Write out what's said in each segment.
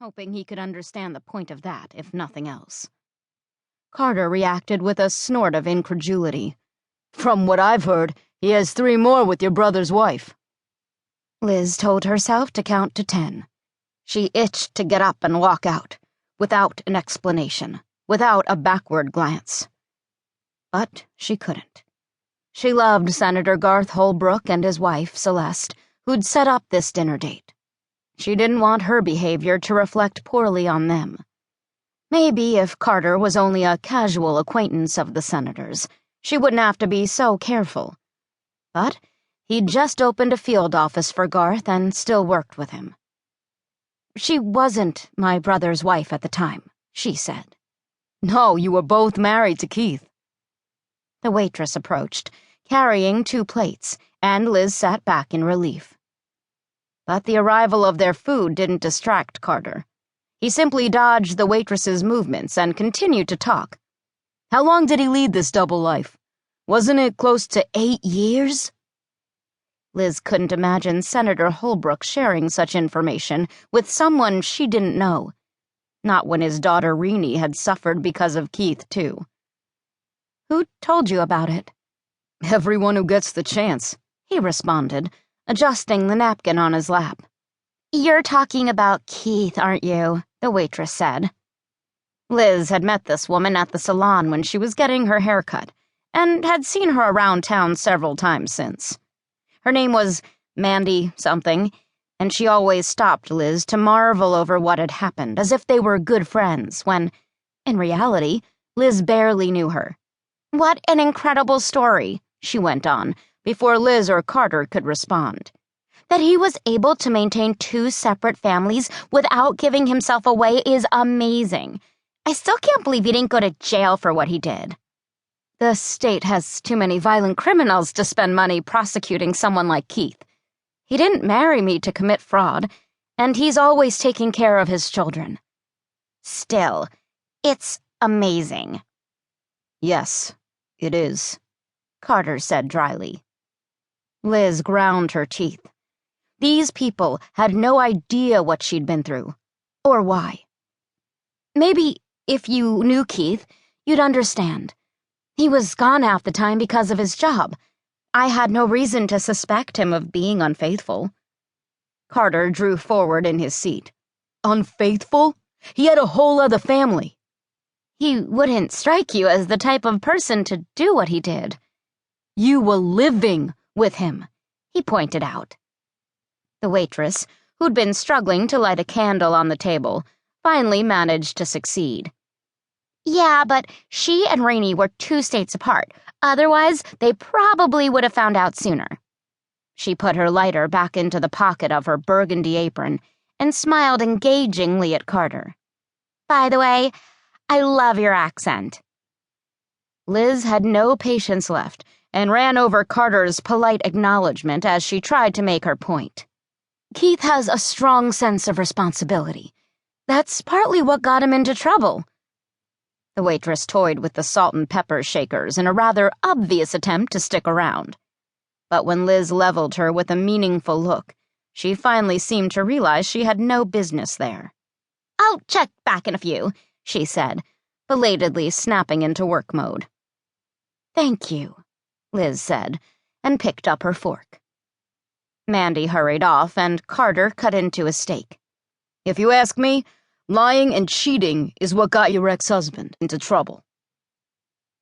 hoping he could understand the point of that, if nothing else. Carter reacted with a snort of incredulity. "From what I've heard, he has 3 more with your brother's wife." Liz told herself to count to 10. She itched to get up and walk out, without an explanation, without a backward glance. But she couldn't. She loved Senator Garth Holbrook and his wife, Celeste, who'd set up this dinner date. She didn't want her behavior to reflect poorly on them. Maybe if Carter was only a casual acquaintance of the senator's, she wouldn't have to be so careful. But he'd just opened a field office for Garth and still worked with him. "She wasn't my brother's wife at the time," she said. "No, you were both married to Keith." The waitress approached, carrying 2 plates, and Liz sat back in relief. But the arrival of their food didn't distract Carter. He simply dodged the waitress's movements and continued to talk. "How long did he lead this double life? Wasn't it close to 8 years? Liz couldn't imagine Senator Holbrook sharing such information with someone she didn't know. Not when his daughter Renee had suffered because of Keith, too. "Who told you about it?" "Everyone who gets the chance," he responded, adjusting the napkin on his lap. "You're talking about Keith, aren't you?" the waitress said. Liz had met this woman at the salon when she was getting her hair cut, and had seen her around town several times since. Her name was Mandy something, and she always stopped Liz to marvel over what had happened, as if they were good friends, when, in reality, Liz barely knew her. "What an incredible story," she went on, before Liz or Carter could respond. "That he was able to maintain 2 separate families without giving himself away is amazing. I still can't believe he didn't go to jail for what he did." "The state has too many violent criminals to spend money prosecuting someone like Keith. He didn't marry me to commit fraud, and he's always taking care of his children." "Still, it's amazing." "Yes, it is," Carter said dryly. Liz ground her teeth. These people had no idea what she'd been through, or why. "Maybe if you knew Keith, you'd understand. He was gone half the time because of his job. I had no reason to suspect him of being unfaithful." Carter drew forward in his seat. "Unfaithful? He had a whole other family." "He wouldn't strike you as the type of person to do what he did." "You were living with him," he pointed out. The waitress, who'd been struggling to light a candle on the table, finally managed to succeed. "Yeah, but she and Rainey were 2 states apart. Otherwise, they probably would have found out sooner." She put her lighter back into the pocket of her burgundy apron and smiled engagingly at Carter. "By the way, I love your accent." Liz had no patience left and ran over Carter's polite acknowledgement as she tried to make her point. "Keith has a strong sense of responsibility. That's partly what got him into trouble." The waitress toyed with the salt and pepper shakers in a rather obvious attempt to stick around. But when Liz leveled her with a meaningful look, she finally seemed to realize she had no business there. "I'll check back in a few," she said, belatedly snapping into work mode. "Thank you," Liz said, and picked up her fork. Mandy hurried off, and Carter cut into a steak. "If you ask me, lying and cheating is what got your ex-husband into trouble."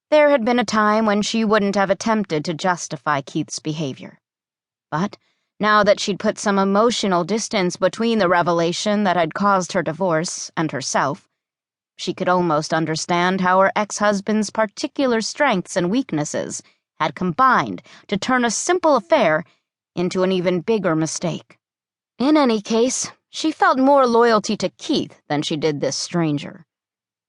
There had been a time when she wouldn't have attempted to justify Keith's behavior. But now that she'd put some emotional distance between the revelation that had caused her divorce and herself, she could almost understand how her ex-husband's particular strengths and weaknesses had combined to turn a simple affair into an even bigger mistake. In any case, she felt more loyalty to Keith than she did this stranger.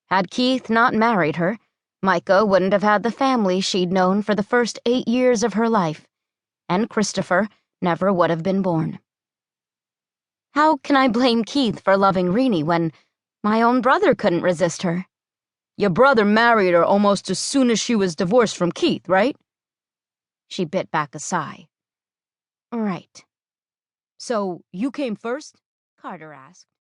Had Keith not married her, Micah wouldn't have had the family she'd known for the first 8 years of her life, and Christopher never would have been born. How can I blame Keith for loving Renee when my own brother couldn't resist her? Your brother married her almost as soon as she was divorced from Keith, right? She bit back a sigh. Right. So you came first? Carter asked.